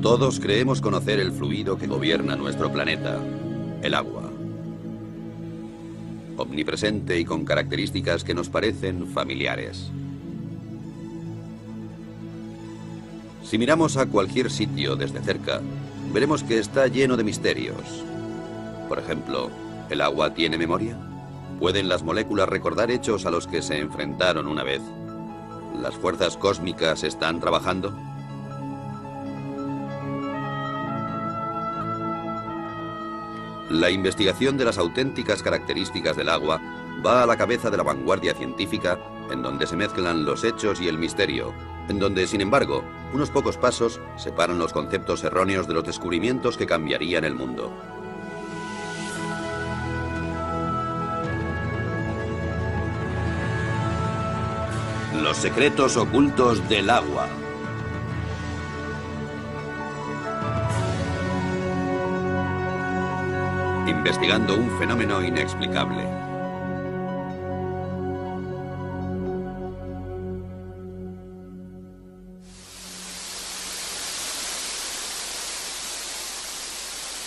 Todos creemos conocer el fluido que gobierna nuestro planeta, el agua. Omnipresente y con características que nos parecen familiares. Si miramos a cualquier sitio desde cerca, veremos que está lleno de misterios. Por ejemplo, ¿el agua tiene memoria? ¿Pueden las moléculas recordar hechos a los que se enfrentaron una vez? ¿Las fuerzas cósmicas están trabajando? La investigación de las auténticas características del agua va a la cabeza de la vanguardia científica, en donde se mezclan los hechos y el misterio, en donde, sin embargo, unos pocos pasos separan los conceptos erróneos de los descubrimientos que cambiarían el mundo. Los secretos ocultos del agua. Investigando un fenómeno inexplicable.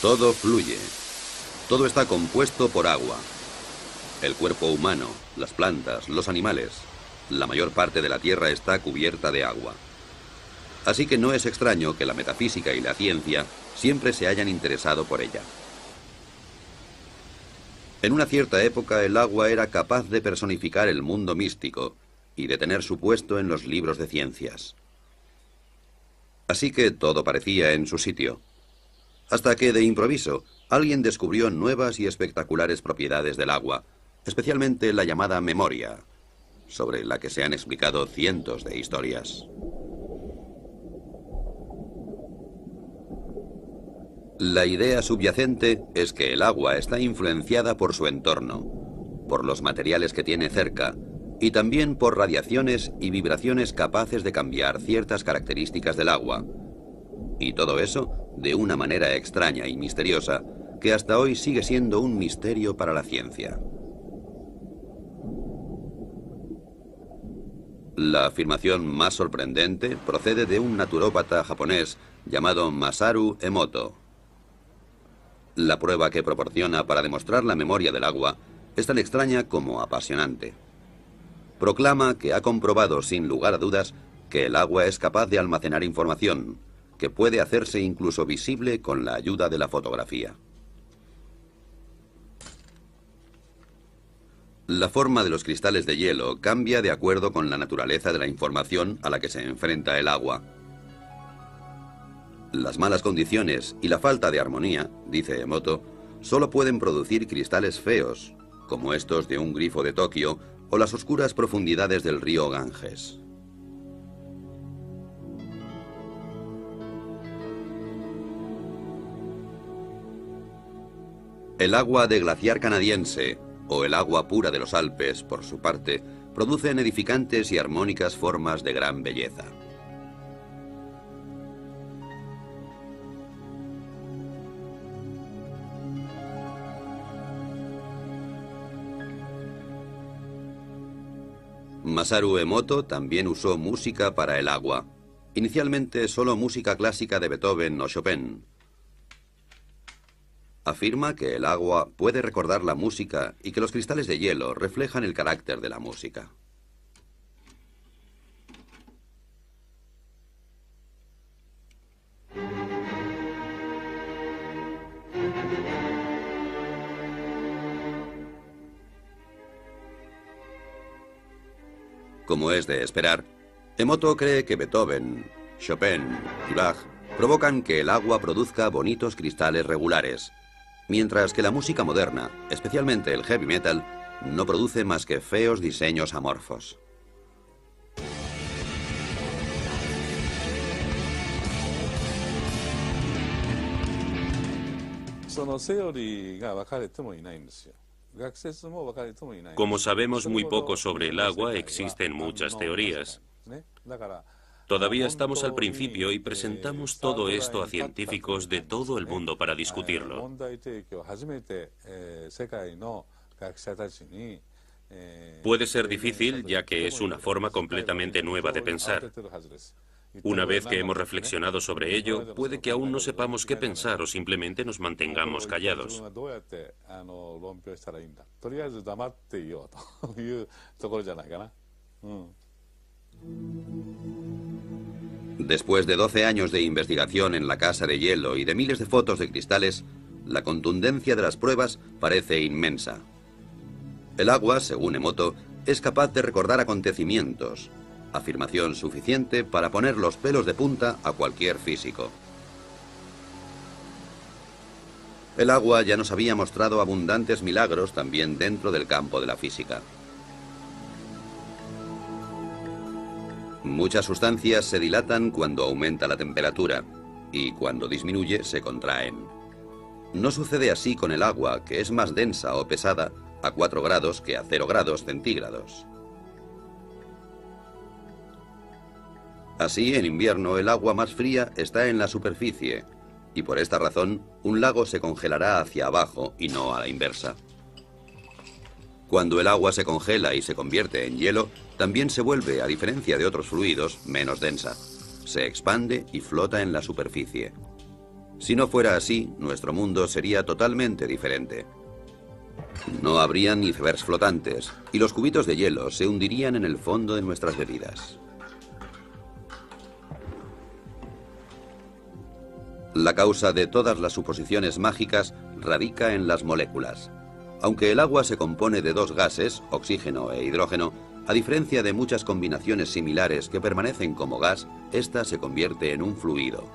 Todo fluye. Todo está compuesto por agua. El cuerpo humano, las plantas, los animales. La mayor parte de la Tierra está cubierta de agua. Así que no es extraño que la metafísica y la ciencia siempre se hayan interesado por ella. En una cierta época el agua era capaz de personificar el mundo místico y de tener su puesto en los libros de ciencias. Así que todo parecía en su sitio. Hasta que, de improviso, alguien descubrió nuevas y espectaculares propiedades del agua, especialmente la llamada memoria, sobre la que se han explicado cientos de historias. La idea subyacente es que el agua está influenciada por su entorno, por los materiales que tiene cerca y también por radiaciones y vibraciones capaces de cambiar ciertas características del agua. Y todo eso de una manera extraña y misteriosa que hasta hoy sigue siendo un misterio para la ciencia. La afirmación más sorprendente procede de un naturópata japonés llamado Masaru Emoto. La prueba que proporciona para demostrar la memoria del agua es tan extraña como apasionante. Proclama que ha comprobado sin lugar a dudas que el agua es capaz de almacenar información, que puede hacerse incluso visible con la ayuda de la fotografía. La forma de los cristales de hielo cambia de acuerdo con la naturaleza de la información a la que se enfrenta el agua. Las malas condiciones y la falta de armonía, dice Emoto, solo pueden producir cristales feos, como estos de un grifo de Tokio o las oscuras profundidades del río Ganges. El agua de glaciar canadiense, o el agua pura de los Alpes, por su parte, producen edificantes y armónicas formas de gran belleza. Masaru Emoto también usó música para el agua, inicialmente solo música clásica de Beethoven o Chopin. Afirma que el agua puede recordar la música y que los cristales de hielo reflejan el carácter de la música. Como es de esperar, Emoto cree que Beethoven, Chopin y Bach provocan que el agua produzca bonitos cristales regulares, mientras que la música moderna, especialmente el heavy metal, no produce más que feos diseños amorfos. Como sabemos muy poco sobre el agua, existen muchas teorías. Todavía estamos al principio y presentamos todo esto a científicos de todo el mundo para discutirlo. Puede ser difícil, ya que es una forma completamente nueva de pensar. Una vez que hemos reflexionado sobre ello, puede que aún no sepamos qué pensar o simplemente nos mantengamos callados. Después de 12 años de investigación en la casa de hielo y de miles de fotos de cristales, la contundencia de las pruebas parece inmensa. El agua, según Emoto, es capaz de recordar acontecimientos, afirmación suficiente para poner los pelos de punta a cualquier físico. El agua ya nos había mostrado abundantes milagros también dentro del campo de la física. Muchas sustancias se dilatan cuando aumenta la temperatura y cuando disminuye se contraen. No sucede así con el agua, que es más densa o pesada a 4 grados que a 0 grados centígrados. Así, en invierno, el agua más fría está en la superficie, y por esta razón, un lago se congelará hacia abajo y no a la inversa. Cuando el agua se congela y se convierte en hielo, también se vuelve, a diferencia de otros fluidos, menos densa. Se expande y flota en la superficie. Si no fuera así, nuestro mundo sería totalmente diferente. No habrían icebergs flotantes, y los cubitos de hielo se hundirían en el fondo de nuestras bebidas. La causa de todas las suposiciones mágicas radica en las moléculas. Aunque el agua se compone de 2 gases, oxígeno e hidrógeno, a diferencia de muchas combinaciones similares que permanecen como gas, esta se convierte en un fluido.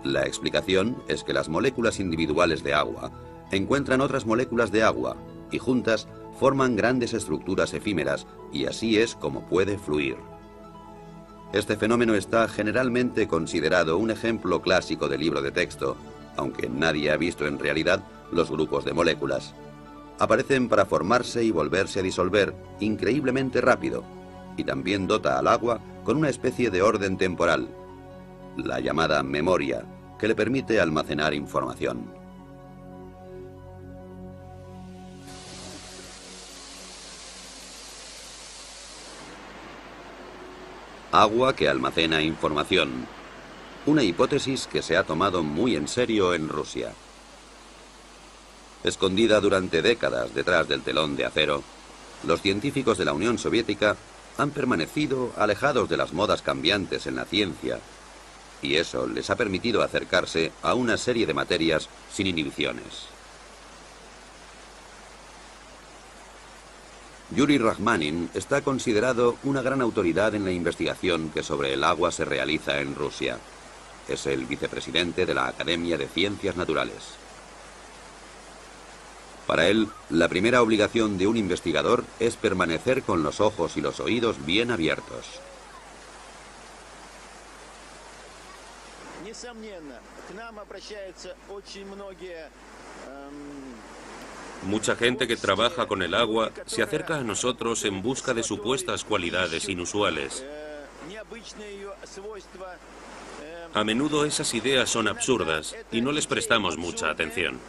La explicación es que las moléculas individuales de agua encuentran otras moléculas de agua y juntas forman grandes estructuras efímeras, y así es como puede fluir. Este fenómeno está generalmente considerado un ejemplo clásico de libro de texto, aunque nadie ha visto en realidad los grupos de moléculas. Aparecen para formarse y volverse a disolver increíblemente rápido, y también dota al agua con una especie de orden temporal, la llamada memoria, que le permite almacenar información. Agua que almacena información. Una hipótesis que se ha tomado muy en serio en Rusia. Escondida durante décadas detrás del telón de acero, los científicos de la Unión Soviética han permanecido alejados de las modas cambiantes en la ciencia, y eso les ha permitido acercarse a una serie de materias sin inhibiciones. Yuri Rachmanin está considerado una gran autoridad en la investigación que sobre el agua se realiza en Rusia. Es el vicepresidente de la Academia de Ciencias Naturales. Para él, la primera obligación de un investigador es permanecer con los ojos y los oídos bien abiertos. Mucha gente que trabaja con el agua se acerca a nosotros en busca de supuestas cualidades inusuales. A menudo esas ideas son absurdas y no les prestamos mucha atención.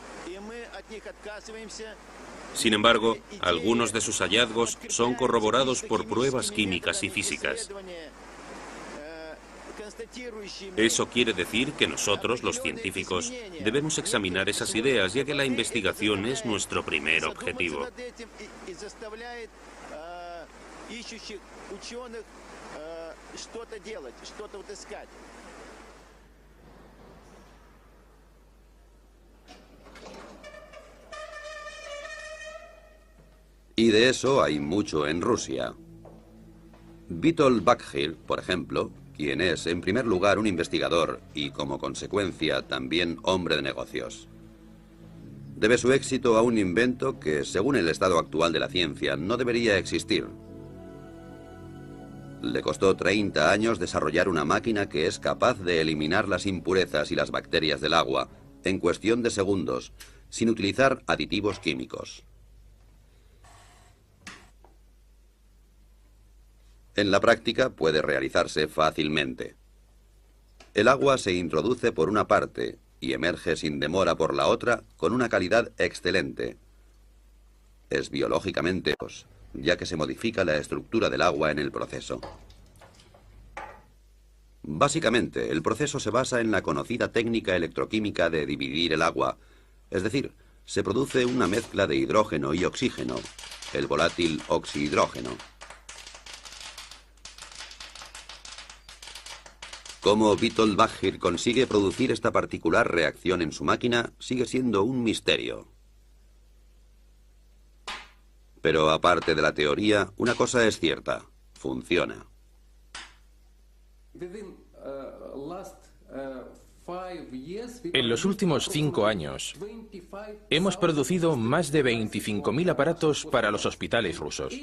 Sin embargo, algunos de sus hallazgos son corroborados por pruebas químicas y físicas. Eso quiere decir que nosotros, los científicos, debemos examinar esas ideas, ya que la investigación es nuestro primer objetivo. Y de eso hay mucho en Rusia. Witold Bakhir, por ejemplo, quien es en primer lugar un investigador y como consecuencia también hombre de negocios, debe su éxito a un invento que, según el estado actual de la ciencia, no debería existir. Le costó 30 años desarrollar una máquina que es capaz de eliminar las impurezas y las bacterias del agua en cuestión de segundos, sin utilizar aditivos químicos. En la práctica puede realizarse fácilmente. El agua se introduce por una parte y emerge sin demora por la otra con una calidad excelente. Es biológicamente, ya que se modifica la estructura del agua en el proceso. Básicamente, el proceso se basa en la conocida técnica electroquímica de dividir el agua, es decir, se produce una mezcla de hidrógeno y oxígeno, el volátil oxihidrógeno. Cómo Witold Bakhir consigue producir esta particular reacción en su máquina sigue siendo un misterio. Pero aparte de la teoría, una cosa es cierta, funciona. En los últimos 5 años, hemos producido más de 25.000 aparatos para los hospitales rusos.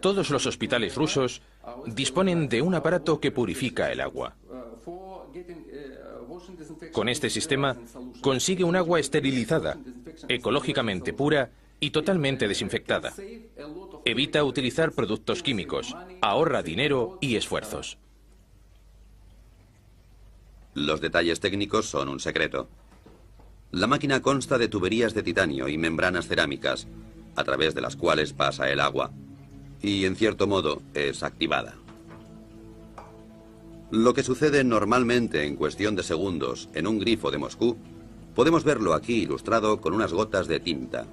Todos los hospitales rusos disponen de un aparato que purifica el agua. Con este sistema, consigue un agua esterilizada, ecológicamente pura y totalmente desinfectada. Evita utilizar productos químicos, ahorra dinero y esfuerzos. Los detalles técnicos son un secreto. La máquina consta de tuberías de titanio y membranas cerámicas, a través de las cuales pasa el agua, y en cierto modo es activada. Lo que sucede normalmente en cuestión de segundos en un grifo de Moscú, podemos verlo aquí ilustrado con unas gotas de tinta.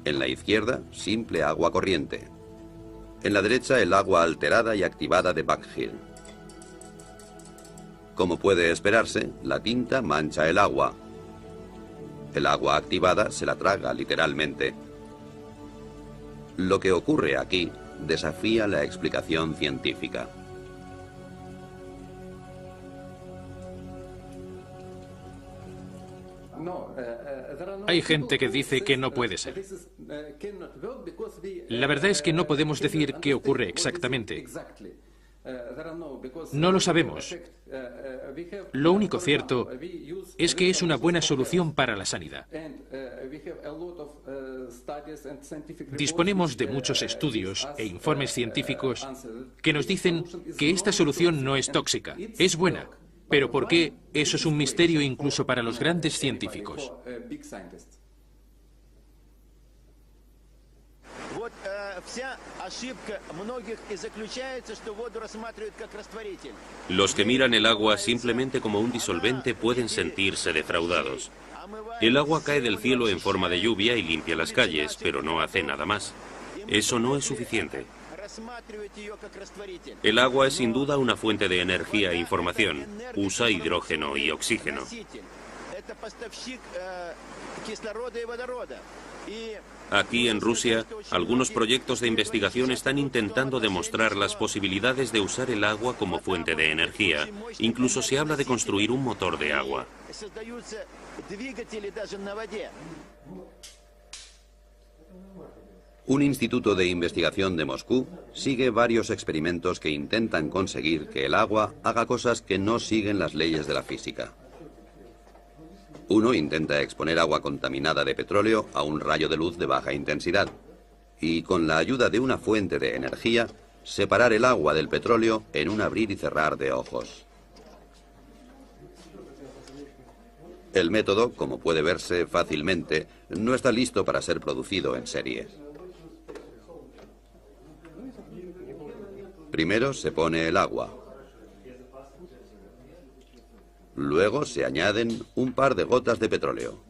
En la izquierda, simple agua corriente. En la derecha, el agua alterada y activada de Bakhir. Como puede esperarse, la tinta mancha el agua. El agua activada se la traga literalmente. Lo que ocurre aquí desafía la explicación científica. Hay gente que dice que no puede ser. La verdad es que no podemos decir qué ocurre exactamente. No lo sabemos. Lo único cierto es que es una buena solución para la sanidad. Disponemos de muchos estudios e informes científicos que nos dicen que esta solución no es tóxica, es buena. Pero ¿por qué? Eso es un misterio incluso para los grandes científicos. Los que miran el agua simplemente como un disolvente pueden sentirse defraudados. El agua cae del cielo en forma de lluvia y limpia las calles, pero no hace nada más. Eso no es suficiente. El agua es sin duda una fuente de energía e información. Usa hidrógeno y oxígeno. Aquí en Rusia, algunos proyectos de investigación están intentando demostrar las posibilidades de usar el agua como fuente de energía. Incluso se habla de construir un motor de agua. Un instituto de investigación de Moscú sigue varios experimentos que intentan conseguir que el agua haga cosas que no siguen las leyes de la física. Uno intenta exponer agua contaminada de petróleo a un rayo de luz de baja intensidad y, con la ayuda de una fuente de energía, separar el agua del petróleo en un abrir y cerrar de ojos. El método, como puede verse fácilmente, no está listo para ser producido en serie. Primero se pone el agua. Luego se añaden un par de gotas de petróleo.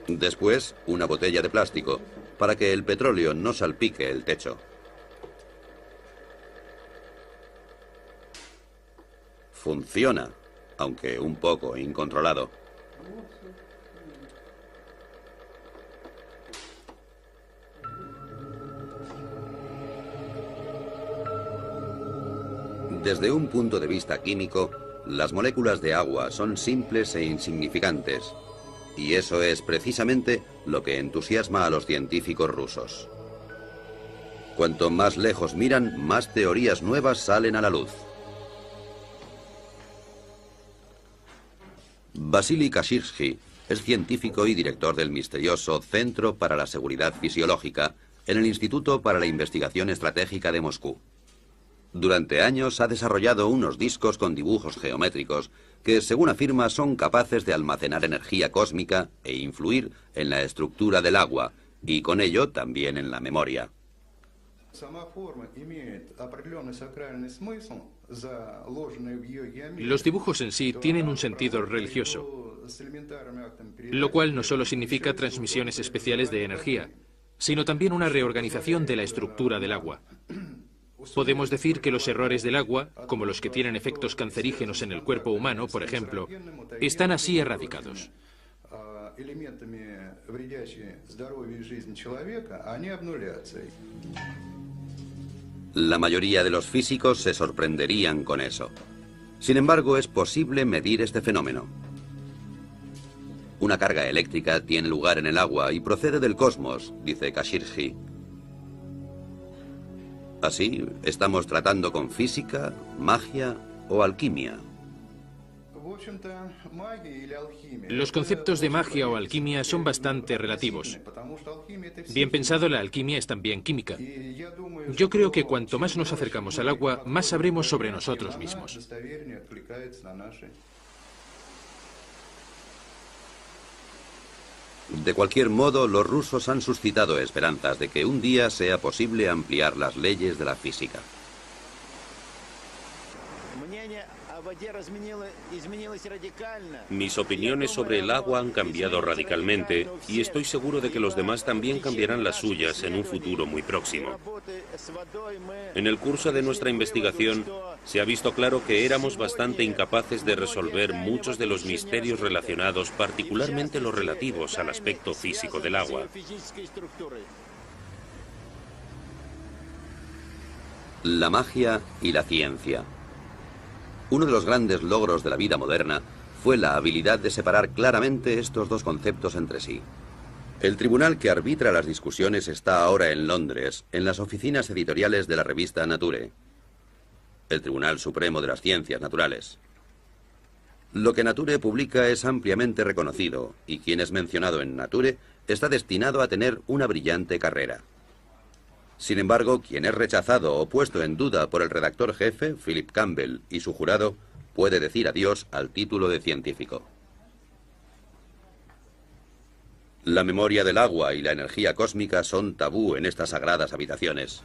Después, una botella de plástico, para que el petróleo no salpique el techo. Funciona, aunque un poco incontrolado. Desde un punto de vista químico, las moléculas de agua son simples e insignificantes, y eso es precisamente lo que entusiasma a los científicos rusos. Cuanto más lejos miran, más teorías nuevas salen a la luz. Vasily Kashirsky es científico y director del misterioso Centro para la Seguridad Fisiológica en el Instituto para la Investigación Estratégica de Moscú. Durante años ha desarrollado unos discos con dibujos geométricos que, según afirma, son capaces de almacenar energía cósmica e influir en la estructura del agua, y con ello también en la memoria. Los dibujos en sí tienen un sentido religioso, lo cual no solo significa transmisiones especiales de energía, sino también una reorganización de la estructura del agua. Podemos decir que los errores del agua, como los que tienen efectos cancerígenos en el cuerpo humano, por ejemplo, están así erradicados. La mayoría de los físicos se sorprenderían con eso. Sin embargo, es posible medir este fenómeno. Una carga eléctrica tiene lugar en el agua y procede del cosmos, dice Kashirji. Así, estamos tratando con física, magia o alquimia. Los conceptos de magia o alquimia son bastante relativos. Bien pensado, la alquimia es también química. Yo creo que cuanto más nos acercamos al agua, más sabremos sobre nosotros mismos. De cualquier modo, los rusos han suscitado esperanzas de que un día sea posible ampliar las leyes de la física. Mis opiniones sobre el agua han cambiado radicalmente y estoy seguro de que los demás también cambiarán las suyas en un futuro muy próximo. En el curso de nuestra investigación se ha visto claro que éramos bastante incapaces de resolver muchos de los misterios relacionados, particularmente los relativos al aspecto físico del agua. La magia y la ciencia. Uno de los grandes logros de la vida moderna fue la habilidad de separar claramente estos dos conceptos entre sí. El tribunal que arbitra las discusiones está ahora en Londres, en las oficinas editoriales de la revista Nature, el Tribunal Supremo de las Ciencias Naturales. Lo que Nature publica es ampliamente reconocido, y quien es mencionado en Nature está destinado a tener una brillante carrera. Sin embargo, quien es rechazado o puesto en duda por el redactor jefe, Philip Campbell, y su jurado, puede decir adiós al título de científico. La memoria del agua y la energía cósmica son tabú en estas sagradas habitaciones.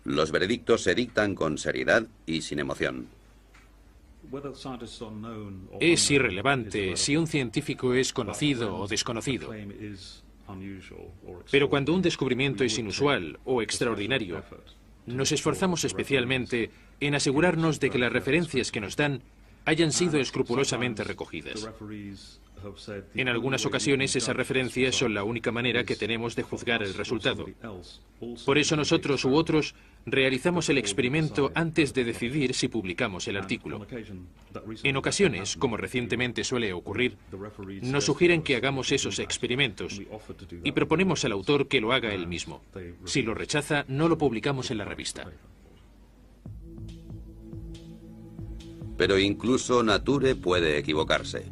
Los veredictos se dictan con seriedad y sin emoción. Es irrelevante si un científico es conocido o desconocido. Pero cuando un descubrimiento es inusual o extraordinario, nos esforzamos especialmente en asegurarnos de que las referencias que nos dan hayan sido escrupulosamente recogidas. En algunas ocasiones esas referencias son la única manera que tenemos de juzgar el resultado. Por eso nosotros u otros realizamos el experimento antes de decidir si publicamos el artículo. En ocasiones, como recientemente suele ocurrir, nos sugieren que hagamos esos experimentos y proponemos al autor que lo haga él mismo. Si lo rechaza, no lo publicamos en la revista. Pero incluso Nature puede equivocarse.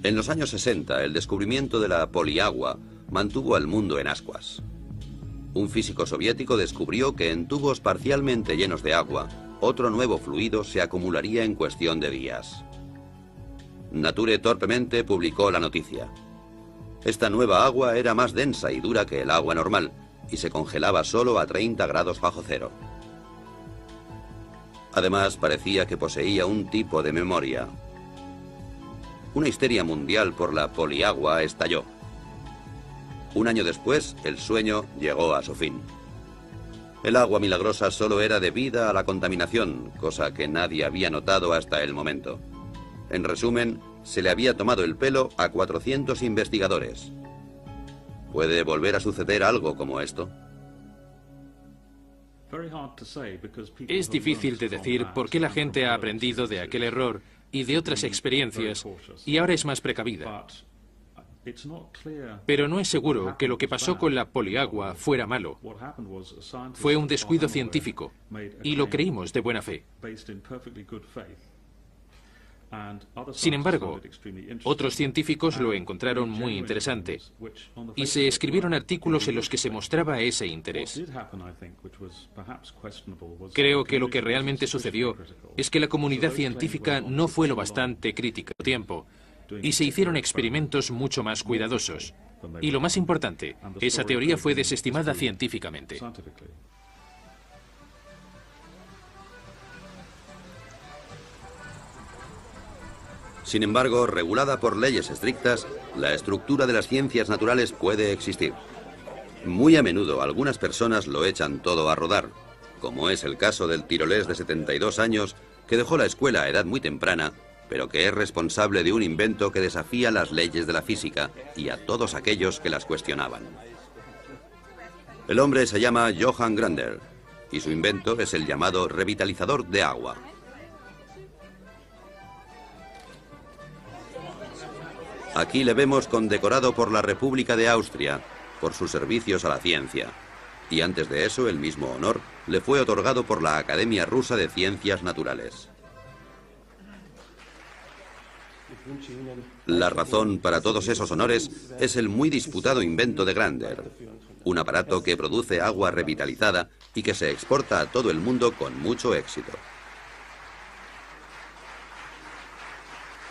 En los años 60, el descubrimiento de la poliagua mantuvo al mundo en ascuas. Un físico soviético descubrió que en tubos parcialmente llenos de agua, otro nuevo fluido se acumularía en cuestión de días. Nature torpemente publicó la noticia. Esta nueva agua era más densa y dura que el agua normal, y se congelaba solo a 30 grados bajo cero. Además, parecía que poseía un tipo de memoria. Una histeria mundial por la poliagua estalló. Un año después, el sueño llegó a su fin. El agua milagrosa solo era debida a la contaminación, cosa que nadie había notado hasta el momento. En resumen, se le había tomado el pelo a 400 investigadores. ¿Puede volver a suceder algo como esto? Es difícil de decir por qué la gente ha aprendido de aquel error y de otras experiencias y ahora es más precavida. Pero no es seguro que lo que pasó con la poliagua fuera malo. Fue un descuido científico y lo creímos de buena fe. Sin embargo, otros científicos lo encontraron muy interesante y se escribieron artículos en los que se mostraba ese interés. Creo que lo que realmente sucedió es que la comunidad científica no fue lo bastante crítica a tiempo y se hicieron experimentos mucho más cuidadosos. Y lo más importante, esa teoría fue desestimada científicamente. Sin embargo, regulada por leyes estrictas, la estructura de las ciencias naturales puede existir. Muy a menudo algunas personas lo echan todo a rodar, como es el caso del tirolés de 72 años que dejó la escuela a edad muy temprana, pero que es responsable de un invento que desafía las leyes de la física y a todos aquellos que las cuestionaban. El hombre se llama Johann Grander y su invento es el llamado revitalizador de agua. Aquí le vemos condecorado por la República de Austria por sus servicios a la ciencia. Y antes de eso, el mismo honor le fue otorgado por la Academia Rusa de Ciencias Naturales. La razón para todos esos honores es el muy disputado invento de Grander, un aparato que produce agua revitalizada y que se exporta a todo el mundo con mucho éxito.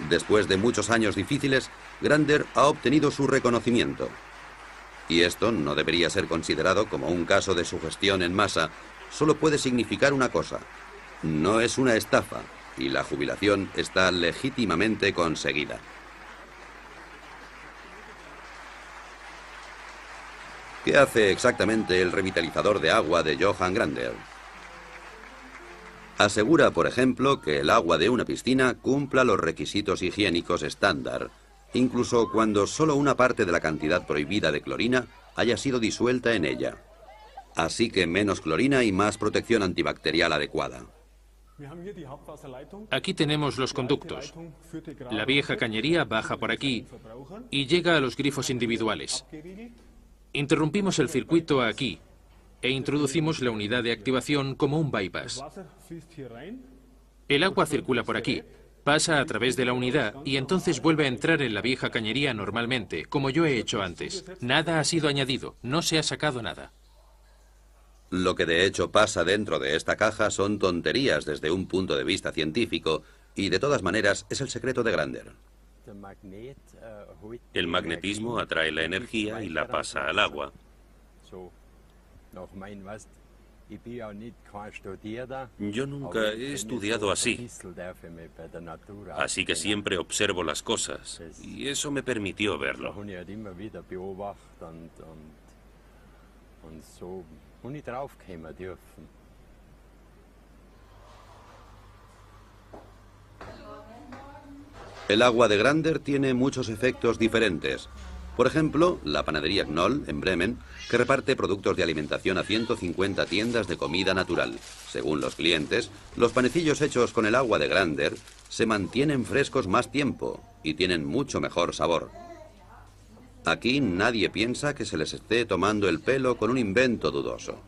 Después de muchos años difíciles, Grander ha obtenido su reconocimiento. Y esto no debería ser considerado como un caso de sugestión en masa, solo puede significar una cosa: no es una estafa y la jubilación está legítimamente conseguida. ¿Qué hace exactamente el revitalizador de agua de Johann Grander? Asegura, por ejemplo, que el agua de una piscina cumpla los requisitos higiénicos estándar, incluso cuando solo una parte de la cantidad prohibida de clorina haya sido disuelta en ella. Así que menos clorina y más protección antibacterial adecuada. Aquí tenemos los conductos. La vieja cañería baja por aquí y llega a los grifos individuales. Interrumpimos el circuito aquí e introducimos la unidad de activación como un bypass. El agua circula por aquí, pasa a través de la unidad y entonces vuelve a entrar en la vieja cañería normalmente, como yo he hecho antes. Nada ha sido añadido, no se ha sacado nada. Lo que de hecho pasa dentro de esta caja son tonterías desde un punto de vista científico y de todas maneras es el secreto de Grander. El magnetismo atrae la energía y la pasa al agua. Yo nunca he estudiado así, así que siempre observo las cosas y eso me permitió verlo. El agua de Grander tiene muchos efectos diferentes. Por ejemplo, la panadería Knoll, en Bremen, que reparte productos de alimentación a 150 tiendas de comida natural. Según los clientes, los panecillos hechos con el agua de Grander se mantienen frescos más tiempo y tienen mucho mejor sabor. Aquí nadie piensa que se les esté tomando el pelo con un invento dudoso.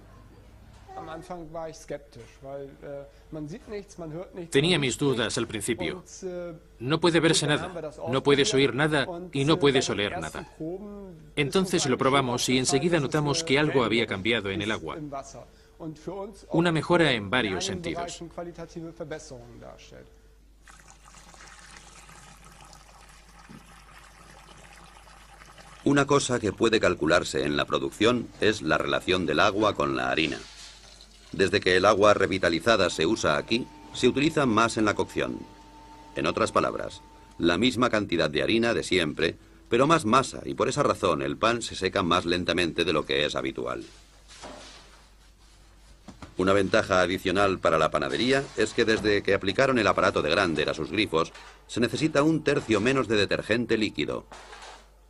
Tenía mis dudas al principio. No puede verse nada, no puedes oír nada y no puedes oler nada. Entonces lo probamos y enseguida notamos que algo había cambiado en el agua. Una mejora en varios sentidos. Una cosa que puede calcularse en la producción es la relación del agua con la harina. Desde que el agua revitalizada se usa aquí, se utiliza más en la cocción. En otras palabras, la misma cantidad de harina de siempre, pero más masa, y por esa razón el pan se seca más lentamente de lo que es habitual. Una ventaja adicional para la panadería es que desde que aplicaron el aparato de Grander a sus grifos, se necesita 1/3 menos de detergente líquido,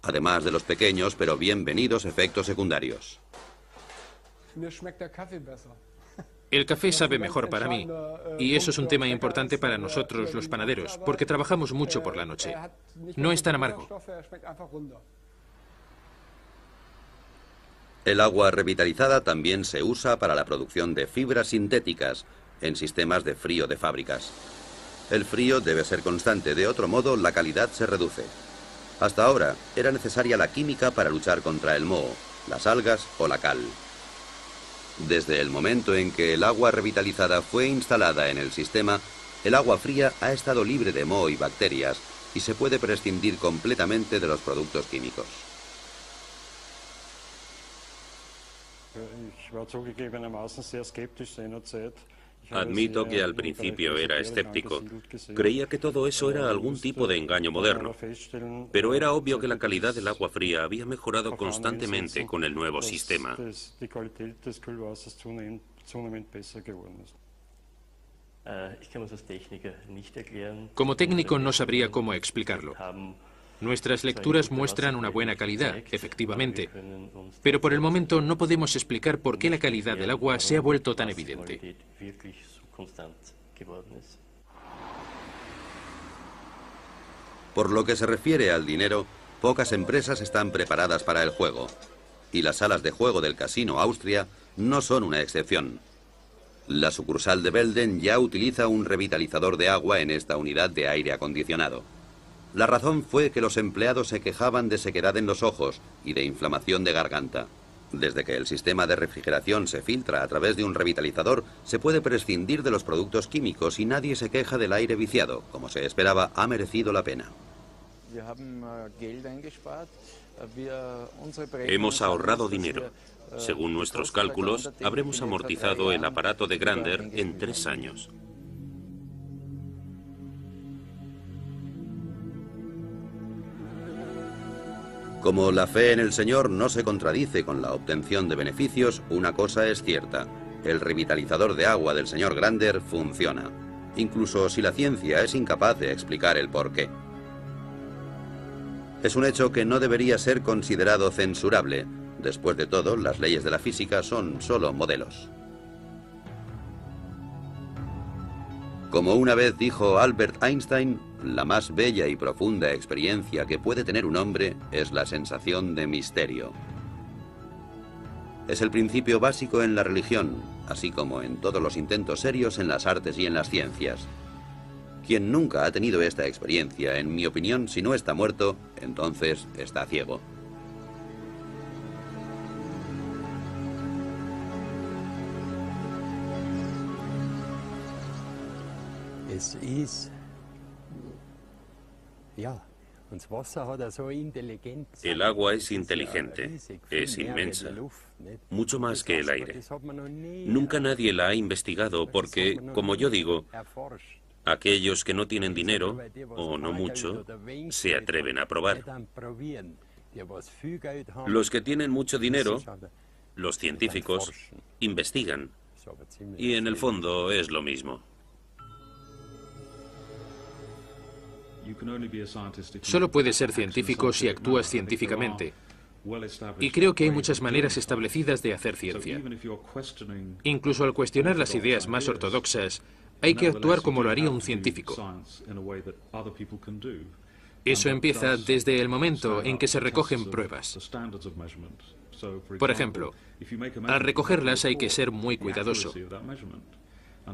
además de los pequeños pero bienvenidos efectos secundarios. El café sabe mejor para mí, y eso es un tema importante para nosotros los panaderos, porque trabajamos mucho por la noche. No es tan amargo. El agua revitalizada también se usa para la producción de fibras sintéticas en sistemas de frío de fábricas. El frío debe ser constante, de otro modo la calidad se reduce. Hasta ahora era necesaria la química para luchar contra el moho, las algas o la cal. Desde el momento en que el agua revitalizada fue instalada en el sistema, el agua fría ha estado libre de moho y bacterias y se puede prescindir completamente de los productos químicos. Admito que al principio era escéptico. Creía que todo eso era algún tipo de engaño moderno. Pero era obvio que la calidad del agua fría había mejorado constantemente con el nuevo sistema. Como técnico no sabría cómo explicarlo. Nuestras lecturas muestran una buena calidad, efectivamente, pero por el momento no podemos explicar por qué la calidad del agua se ha vuelto tan evidente. Por lo que se refiere al dinero, pocas empresas están preparadas para el juego, y las salas de juego del Casino Austria no son una excepción. La sucursal de Belden ya utiliza un revitalizador de agua en esta unidad de aire acondicionado. La razón fue que los empleados se quejaban de sequedad en los ojos y de inflamación de garganta. Desde que el sistema de refrigeración se filtra a través de un revitalizador, se puede prescindir de los productos químicos y nadie se queja del aire viciado. Como se esperaba, ha merecido la pena. Hemos ahorrado dinero. Según nuestros cálculos, habremos amortizado el aparato de Grander en 3 años. Como la fe en el Señor no se contradice con la obtención de beneficios, una cosa es cierta: el revitalizador de agua del señor Grander funciona, incluso si la ciencia es incapaz de explicar el porqué. Es un hecho que no debería ser considerado censurable. Después de todo, las leyes de la física son solo modelos. Como una vez dijo Albert Einstein, la más bella y profunda experiencia que puede tener un hombre es la sensación de misterio. Es el principio básico en la religión, así como en todos los intentos serios en las artes y en las ciencias. Quien nunca ha tenido esta experiencia, en mi opinión, si no está muerto, entonces está ciego. El agua es inteligente, es inmensa, mucho más que el aire. Nunca nadie la ha investigado porque, como yo digo, aquellos que no tienen dinero, o no mucho, se atreven a probar. Los que tienen mucho dinero, los científicos, investigan. Y en el fondo es lo mismo. Solo puedes ser científico si actúas científicamente. Y creo que hay muchas maneras establecidas de hacer ciencia. Incluso al cuestionar las ideas más ortodoxas, hay que actuar como lo haría un científico. Eso empieza desde el momento en que se recogen pruebas. Por ejemplo, al recogerlas hay que ser muy cuidadoso.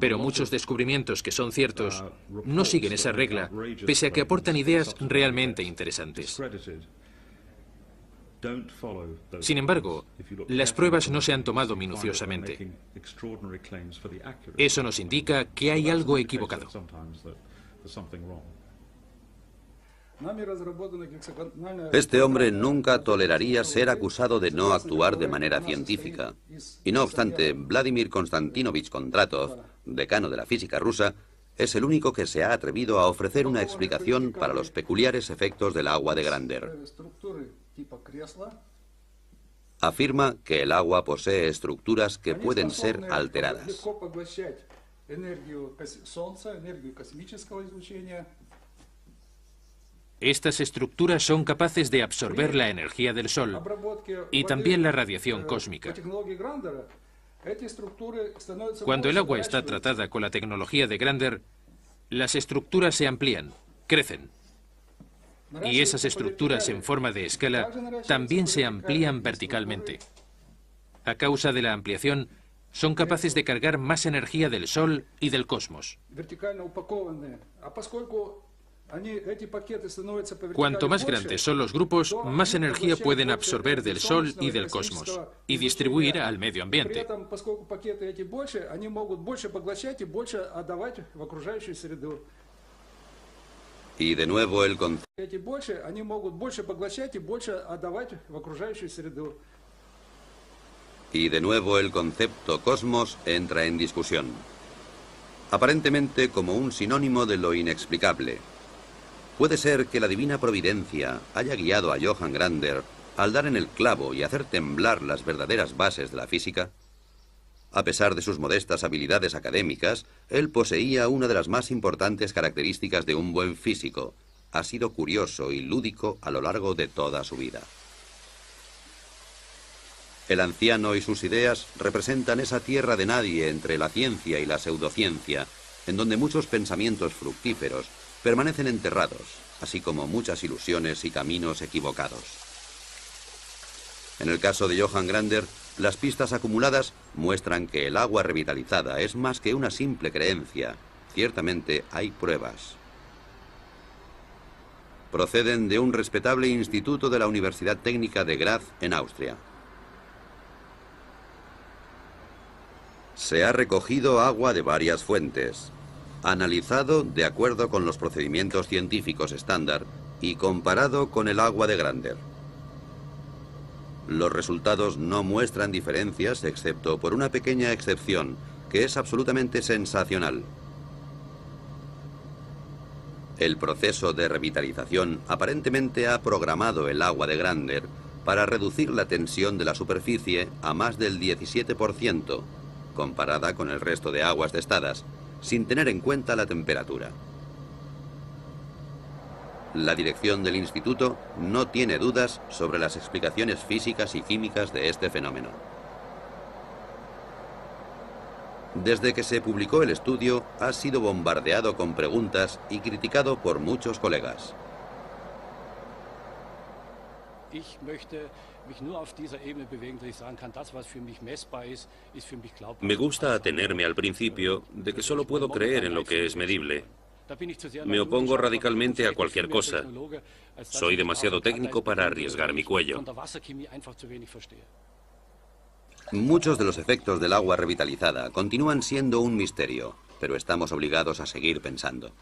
Pero muchos descubrimientos que son ciertos no siguen esa regla, pese a que aportan ideas realmente interesantes. Sin embargo, las pruebas no se han tomado minuciosamente. Eso nos indica que hay algo equivocado. Este hombre nunca toleraría ser acusado de no actuar de manera científica. Y no obstante, Vladimir Konstantinovich Kondratov, decano de la física rusa, es el único que se ha atrevido a ofrecer una explicación para los peculiares efectos del agua de Grander. Afirma que el agua posee estructuras que pueden ser alteradas. Estas estructuras son capaces de absorber la energía del Sol y también la radiación cósmica. Cuando el agua está tratada con la tecnología de Grander, las estructuras se amplían, crecen. Y esas estructuras en forma de escala también se amplían verticalmente. A causa de la ampliación, son capaces de cargar más energía del Sol y del cosmos. Cuanto más grandes son los grupos, más energía pueden absorber del Sol y del cosmos y distribuir al medio ambiente. Y de nuevo el concepto. Y de nuevo el concepto cosmos entra en discusión, aparentemente como un sinónimo de lo inexplicable. ¿Puede ser que la divina providencia haya guiado a Johann Grander al dar en el clavo y hacer temblar las verdaderas bases de la física? A pesar de sus modestas habilidades académicas, él poseía una de las más importantes características de un buen físico. Ha sido curioso y lúdico a lo largo de toda su vida. El anciano y sus ideas representan esa tierra de nadie entre la ciencia y la pseudociencia, en donde muchos pensamientos fructíferos permanecen enterrados, así como muchas ilusiones y caminos equivocados. En el caso de Johann Grander, las pistas acumuladas muestran que el agua revitalizada es más que una simple creencia. Ciertamente hay pruebas. Proceden de un respetable instituto de la Universidad Técnica de Graz, en Austria. Se ha recogido agua de varias fuentes, analizado de acuerdo con los procedimientos científicos estándar y comparado con el agua de Grander. Los resultados no muestran diferencias excepto por una pequeña excepción, que es absolutamente sensacional. El proceso de revitalización aparentemente ha programado el agua de Grander para reducir la tensión de la superficie a más del 17%, comparada con el resto de aguas testadas, sin tener en cuenta la temperatura. La dirección del instituto no tiene dudas sobre las explicaciones físicas y químicas de este fenómeno. Desde que se publicó el estudio, ha sido bombardeado con preguntas y criticado por muchos colegas. Me gusta atenerme al principio de que solo puedo creer en lo que es medible. Me opongo radicalmente a cualquier cosa. Soy demasiado técnico para arriesgar mi cuello. Muchos de los efectos del agua revitalizada continúan siendo un misterio, pero estamos obligados a seguir pensando.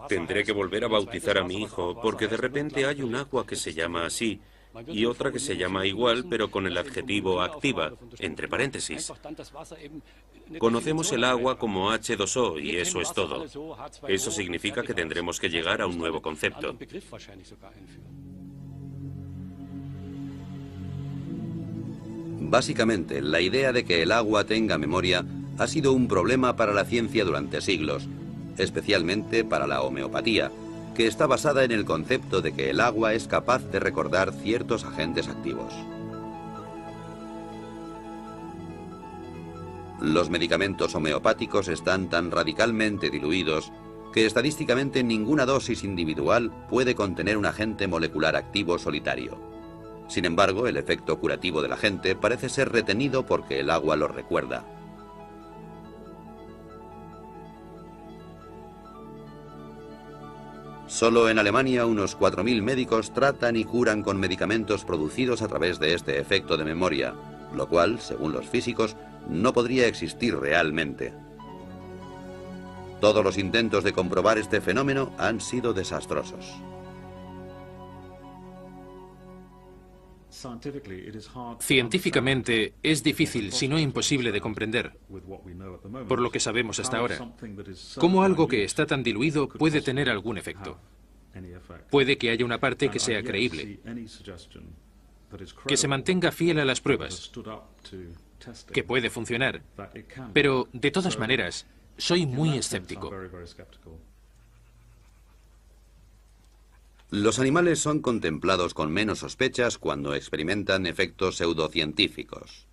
Tendré que volver a bautizar a mi hijo, porque de repente hay un agua que se llama así y otra que se llama igual, pero con el adjetivo activa, entre paréntesis. Conocemos el agua como H2O y eso es todo. Eso significa que tendremos que llegar a un nuevo concepto. Básicamente, la idea de que el agua tenga memoria ha sido un problema para la ciencia durante siglos, especialmente para la homeopatía, que está basada en el concepto de que el agua es capaz de recordar ciertos agentes activos. Los medicamentos homeopáticos están tan radicalmente diluidos que estadísticamente ninguna dosis individual puede contener un agente molecular activo solitario. Sin embargo, el efecto curativo del agente parece ser retenido porque el agua lo recuerda. Solo en Alemania unos 4.000 médicos tratan y curan con medicamentos producidos a través de este efecto de memoria, lo cual, según los físicos, no podría existir realmente. Todos los intentos de comprobar este fenómeno han sido desastrosos. Científicamente es difícil, si no imposible, de comprender, por lo que sabemos hasta ahora, cómo algo que está tan diluido puede tener algún efecto. Puede que haya una parte que sea creíble, que se mantenga fiel a las pruebas, que puede funcionar, pero de todas maneras, soy muy escéptico. Los animales son contemplados con menos sospechas cuando experimentan efectos pseudocientíficos.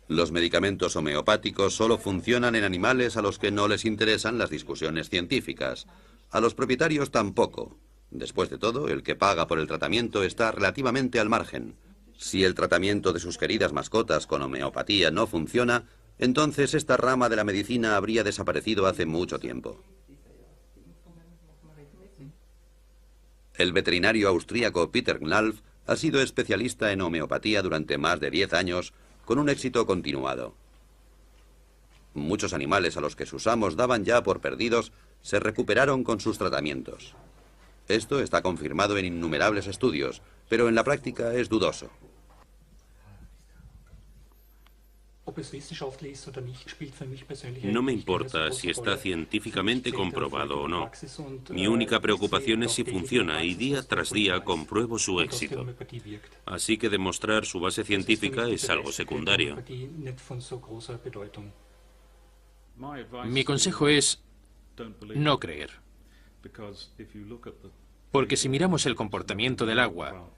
Los medicamentos homeopáticos solo funcionan en animales a los que no les interesan las discusiones científicas. A los propietarios tampoco. Después de todo, el que paga por el tratamiento está relativamente al margen. Si el tratamiento de sus queridas mascotas con homeopatía no funciona, entonces esta rama de la medicina habría desaparecido hace mucho tiempo. El veterinario austríaco Peter Knalf ha sido especialista en homeopatía durante más de 10 años, con un éxito continuado. Muchos animales a los que sus amos daban ya por perdidos se recuperaron con sus tratamientos. Esto está confirmado en innumerables estudios, pero en la práctica es dudoso. No me importa si está científicamente comprobado o no. Mi única preocupación es si funciona y día tras día compruebo su éxito. Así que demostrar su base científica es algo secundario. Mi consejo es no creer. Porque si miramos el comportamiento del agua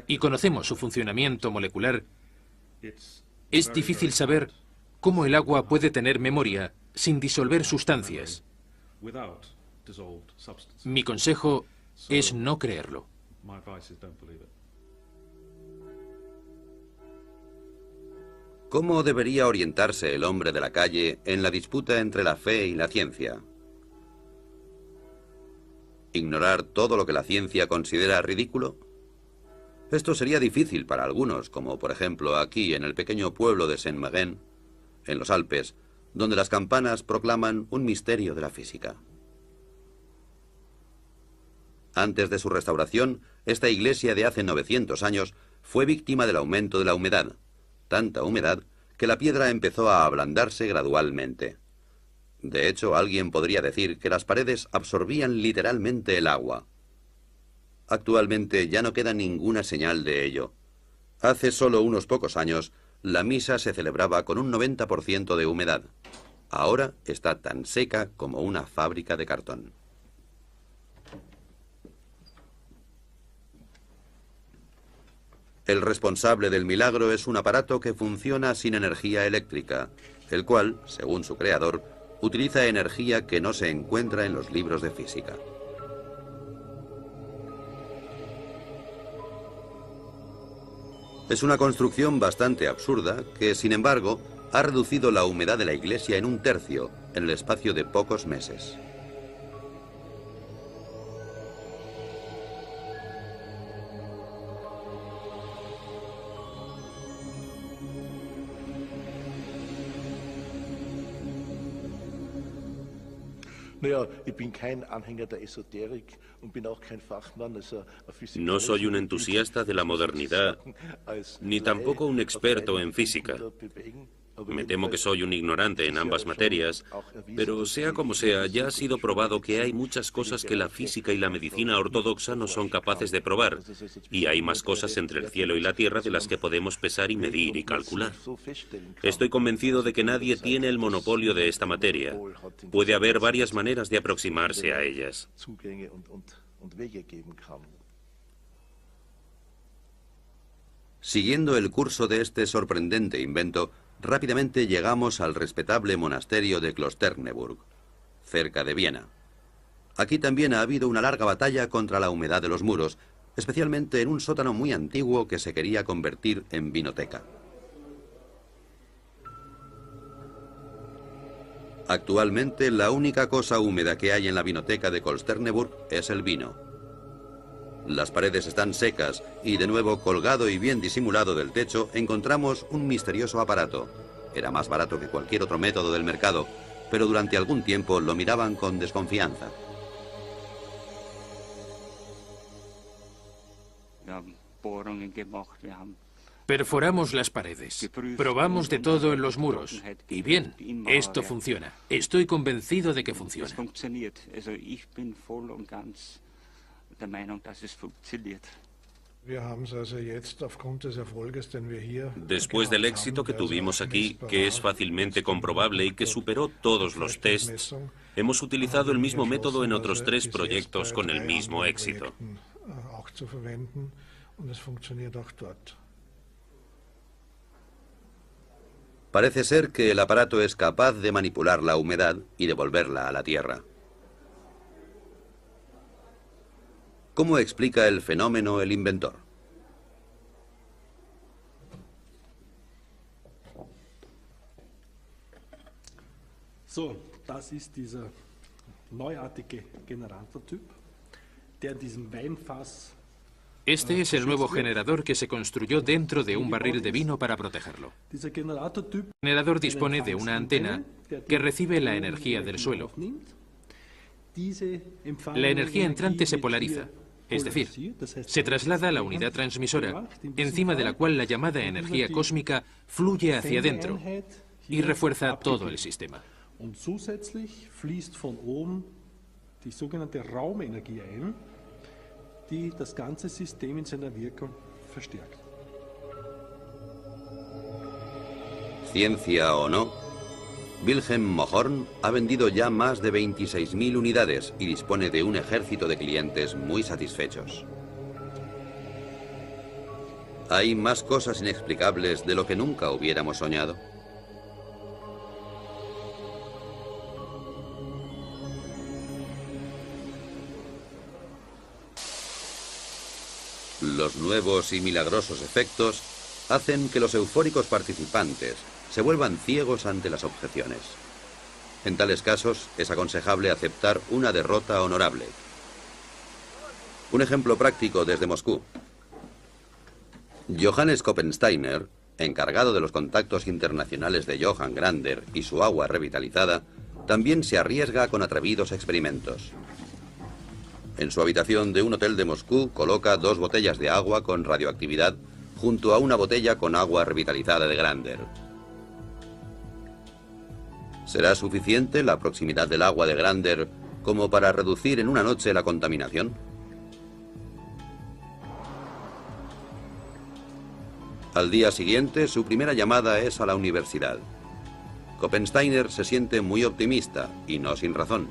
y conocemos su funcionamiento molecular, es difícil saber cómo el agua puede tener memoria sin disolver sustancias. Mi consejo es no creerlo. ¿Cómo debería orientarse el hombre de la calle en la disputa entre la fe y la ciencia? ¿Ignorar todo lo que la ciencia considera ridículo? Esto sería difícil para algunos, como por ejemplo aquí en el pequeño pueblo de Saint-Marin, en los Alpes, donde las campanas proclaman un misterio de la física. Antes de su restauración, esta iglesia de hace 900 años fue víctima del aumento de la humedad, tanta humedad que la piedra empezó a ablandarse gradualmente. De hecho, alguien podría decir que las paredes absorbían literalmente el agua. Actualmente ya no queda ninguna señal de ello. Hace solo unos pocos años, la misa se celebraba con un 90% de humedad. Ahora está tan seca como una fábrica de cartón. El responsable del milagro es un aparato que funciona sin energía eléctrica, el cual, según su creador, utiliza energía que no se encuentra en los libros de física. Es una construcción bastante absurda que, sin embargo, ha reducido la humedad de la iglesia en un tercio en el espacio de pocos meses. No soy un entusiasta de la modernidad, ni tampoco un experto en física. Me temo que soy un ignorante en ambas materias, pero sea como sea, ya ha sido probado que hay muchas cosas que la física y la medicina ortodoxa no son capaces de probar, y hay más cosas entre el cielo y la tierra de las que podemos pesar y medir y calcular. Estoy convencido de que nadie tiene el monopolio de esta materia. Puede haber varias maneras de aproximarse a ellas. Siguiendo el curso de este sorprendente invento, rápidamente llegamos al respetable monasterio de Klosterneuburg, cerca de Viena. Aquí también ha habido una larga batalla contra la humedad de los muros, especialmente en un sótano muy antiguo que se quería convertir en vinoteca. Actualmente, la única cosa húmeda que hay en la vinoteca de Klosterneuburg es el vino. Las paredes están secas y, de nuevo, colgado y bien disimulado del techo, encontramos un misterioso aparato. Era más barato que cualquier otro método del mercado, pero durante algún tiempo lo miraban con desconfianza. Perforamos las paredes, probamos de todo en los muros, y bien, esto funciona. Estoy convencido de que funciona. Después del éxito que tuvimos aquí, que es fácilmente comprobable y que superó todos los tests, hemos utilizado el mismo método en otros 3 proyectos con el mismo éxito. Parece ser que el aparato es capaz de manipular la humedad y devolverla a la tierra. ¿Cómo explica el fenómeno el inventor? So, das ist dieser neuartige Generatortyp, der in diesem Weinfass Este es el nuevo generador que se construyó dentro de un barril de vino para protegerlo. Dieser Generatortyp El generador dispone de una antena que recibe la energía del suelo. La energía entrante se polariza, es decir, se traslada a la unidad transmisora, encima de la cual la llamada energía cósmica fluye hacia adentro y refuerza todo el sistema. Und zusätzlich fließt von oben die sogenannte Raumenergie ein, die das ganze System in seiner Wirkung verstärkt. Ciencia o no, Wilhelm Mohrn ha vendido ya más de 26.000 unidades y dispone de un ejército de clientes muy satisfechos. ¿Hay más cosas inexplicables de lo que nunca hubiéramos soñado? Los nuevos y milagrosos efectos hacen que los eufóricos participantes se vuelvan ciegos ante las objeciones. En tales casos es aconsejable aceptar una derrota honorable. Un ejemplo práctico desde Moscú. Johannes Koppensteiner, encargado de los contactos internacionales de Johann Grander y su agua revitalizada, también se arriesga con atrevidos experimentos. En su habitación de un hotel de Moscú coloca 2 botellas de agua con radioactividad junto a una botella con agua revitalizada de Grander. ¿Será suficiente la proximidad del agua de Grander como para reducir en una noche la contaminación? Al día siguiente, su primera llamada es a la universidad. Koppensteiner se siente muy optimista, y no sin razón.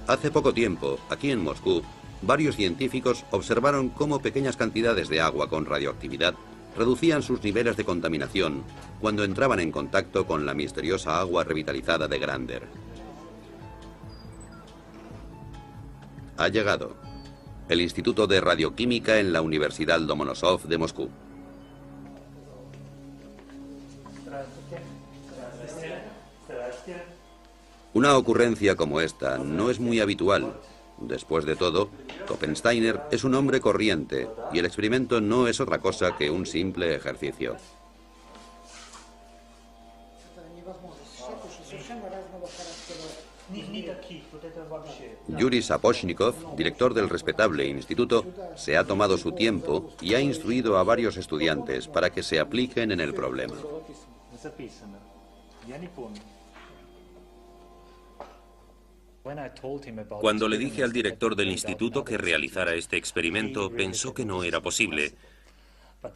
Hace poco tiempo, aquí en Moscú, varios científicos observaron cómo pequeñas cantidades de agua con radioactividad reducían sus niveles de contaminación cuando entraban en contacto con la misteriosa agua revitalizada de Grander. Ha llegado el Instituto de Radioquímica en la Universidad Lomonosov de Moscú. Una ocurrencia como esta no es muy habitual. Después de todo, Koppensteiner es un hombre corriente y el experimento no es otra cosa que un simple ejercicio. Yuri Sapochnikov, director del respetable instituto, se ha tomado su tiempo y ha instruido a varios estudiantes para que se apliquen en el problema. Cuando le dije al director del instituto que realizara este experimento, pensó que no era posible,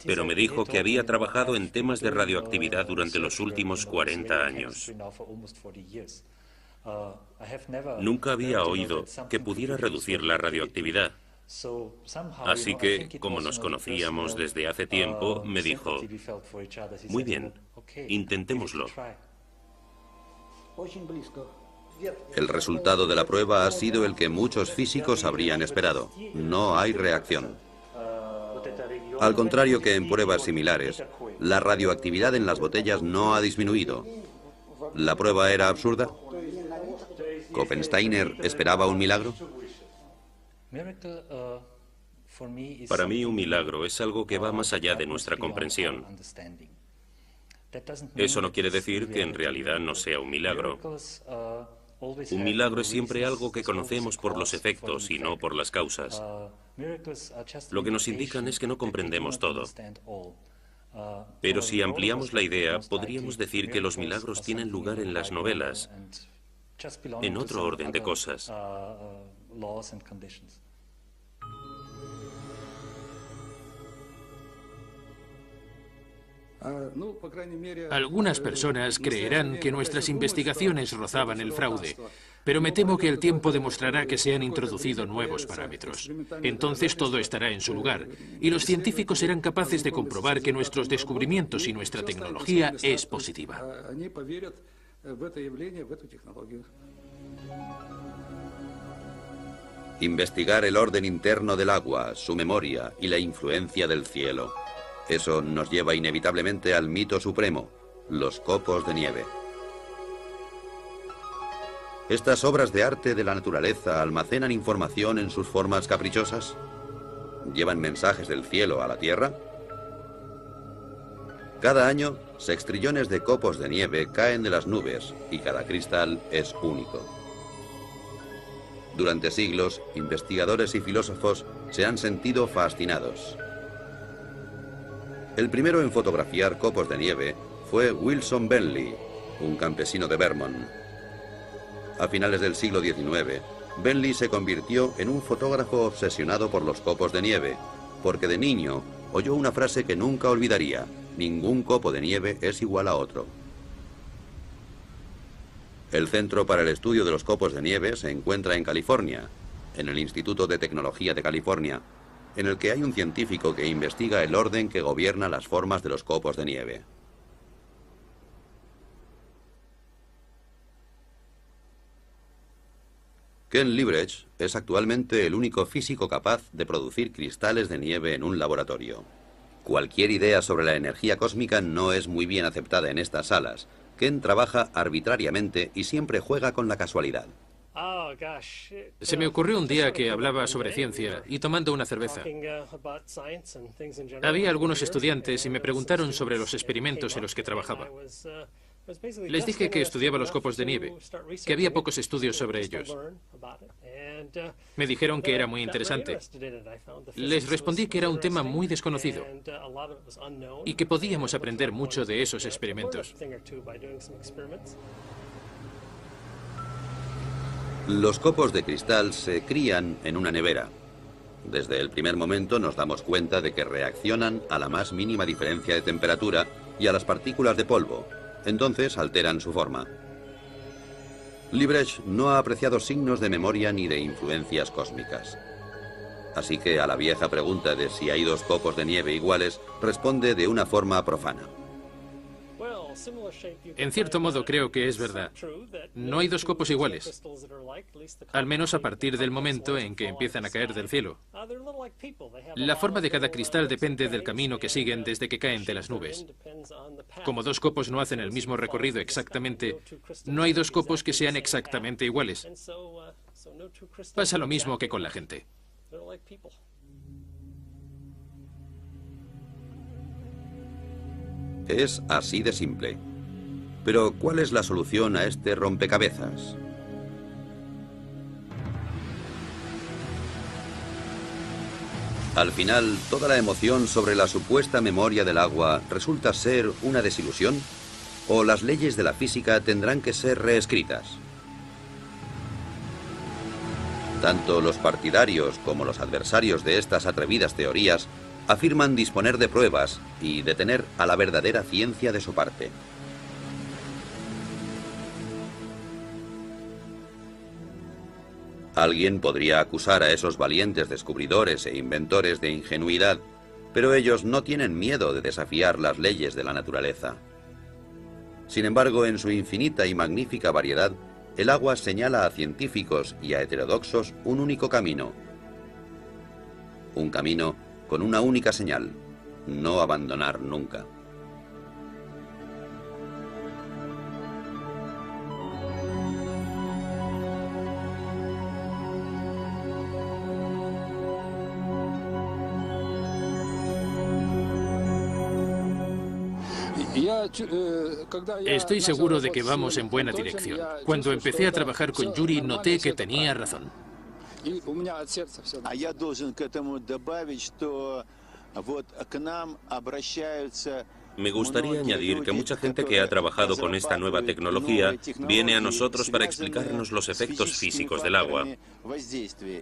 pero me dijo que había trabajado en temas de radioactividad durante los últimos 40 años. Nunca había oído que pudiera reducir la radioactividad. Así que, como nos conocíamos desde hace tiempo, me dijo, muy bien, intentémoslo. El resultado de la prueba ha sido el que muchos físicos habrían esperado. No hay reacción. Al contrario que en pruebas similares, la radioactividad en las botellas no ha disminuido. ¿La prueba era absurda? ¿Koppensteiner esperaba un milagro? Para mí, un milagro es algo que va más allá de nuestra comprensión. Eso no quiere decir que en realidad no sea un milagro. Un milagro es siempre algo que conocemos por los efectos y no por las causas. Lo que nos indican es que no comprendemos todo. Pero si ampliamos la idea, podríamos decir que los milagros tienen lugar en las novelas, en otro orden de cosas. Algunas personas creerán que nuestras investigaciones rozaban el fraude, pero me temo que el tiempo demostrará que se han introducido nuevos parámetros. Entonces todo estará en su lugar, y los científicos serán capaces de comprobar que nuestros descubrimientos y nuestra tecnología es positiva. Investigar el orden interno del agua, su memoria y la influencia del cielo. Eso nos lleva inevitablemente al mito supremo, los copos de nieve. ¿Estas obras de arte de la naturaleza almacenan información en sus formas caprichosas? llevan mensajes del cielo a la Tierra? Cada año, sextrillones de copos de nieve caen de las nubes y cada cristal es único. Durante siglos, investigadores y filósofos se han sentido fascinados. El primero en fotografiar copos de nieve fue Wilson Bentley, un campesino de Vermont. A finales del siglo XIX, Bentley se convirtió en un fotógrafo obsesionado por los copos de nieve, porque de niño oyó una frase que nunca olvidaría: ningún copo de nieve es igual a otro. El Centro para el Estudio de los Copos de Nieve se encuentra en California, en el Instituto de Tecnología de California, en el que hay un científico que investiga el orden que gobierna las formas de los copos de nieve. Ken Liebrecht es actualmente el único físico capaz de producir cristales de nieve en un laboratorio. Cualquier idea sobre la energía cósmica no es muy bien aceptada en estas salas. Ken trabaja arbitrariamente y siempre juega con la casualidad. Se me ocurrió un día que hablaba sobre ciencia y tomando una cerveza. Había algunos estudiantes y me preguntaron sobre los experimentos en los que trabajaba. Les dije que estudiaba los copos de nieve, que había pocos estudios sobre ellos. Me dijeron que era muy interesante. Les respondí que era un tema muy desconocido y que podíamos aprender mucho de esos experimentos. Los copos de cristal se crían en una nevera. Desde el primer momento nos damos cuenta de que reaccionan a la más mínima diferencia de temperatura y a las partículas de polvo. Entonces alteran su forma. Liebrecht no ha apreciado signos de memoria ni de influencias cósmicas. Así que a la vieja pregunta de si hay dos copos de nieve iguales, responde de una forma profana. En cierto modo creo que es verdad. No hay dos copos iguales, al menos a partir del momento en que empiezan a caer del cielo. La forma de cada cristal depende del camino que siguen desde que caen de las nubes. Como dos copos no hacen el mismo recorrido exactamente, no hay dos copos que sean exactamente iguales. Pasa lo mismo que con la gente. Es así de simple. Pero, ¿cuál es la solución a este rompecabezas? Al final, ¿toda la emoción sobre la supuesta memoria del agua resulta ser una desilusión? ¿O las leyes de la física tendrán que ser reescritas? Tanto los partidarios como los adversarios de estas atrevidas teorías afirman disponer de pruebas y de tener a la verdadera ciencia de su parte. Alguien podría acusar a esos valientes descubridores e inventores de ingenuidad, pero ellos no tienen miedo de desafiar las leyes de la naturaleza. Sin embargo, en su infinita y magnífica variedad, el agua señala a científicos y a heterodoxos un único camino. Un camino con una única señal: no abandonar nunca. Estoy seguro de que vamos en buena dirección. Cuando empecé a trabajar con Yuri, noté que tenía razón. Me gustaría añadir que mucha gente que ha trabajado con esta nueva tecnología viene a nosotros para explicarnos los efectos físicos del agua.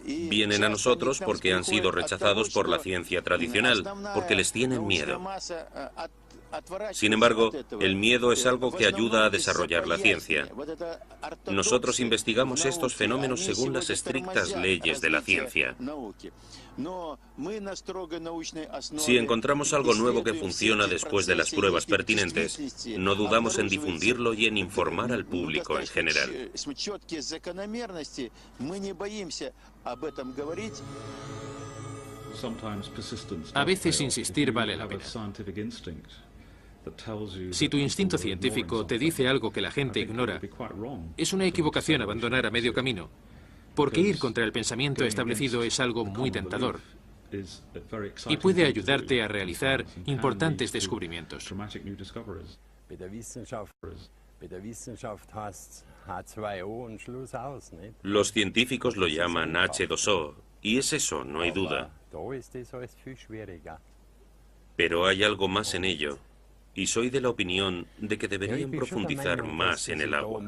Vienen a nosotros porque han sido rechazados por la ciencia tradicional, porque les tienen miedo. Sin embargo, el miedo es algo que ayuda a desarrollar la ciencia. Nosotros investigamos estos fenómenos según las estrictas leyes de la ciencia. Si encontramos algo nuevo que funciona después de las pruebas pertinentes, no dudamos en difundirlo y en informar al público en general. A veces insistir vale la pena. Si tu instinto científico te dice algo que la gente ignora, es una equivocación abandonar a medio camino, porque ir contra el pensamiento establecido es algo muy tentador. y puede ayudarte a realizar importantes descubrimientos. Los científicos lo llaman H2O, y es eso, no hay duda. Pero hay algo más en ello, y soy de la opinión de que deberían profundizar más en el agua.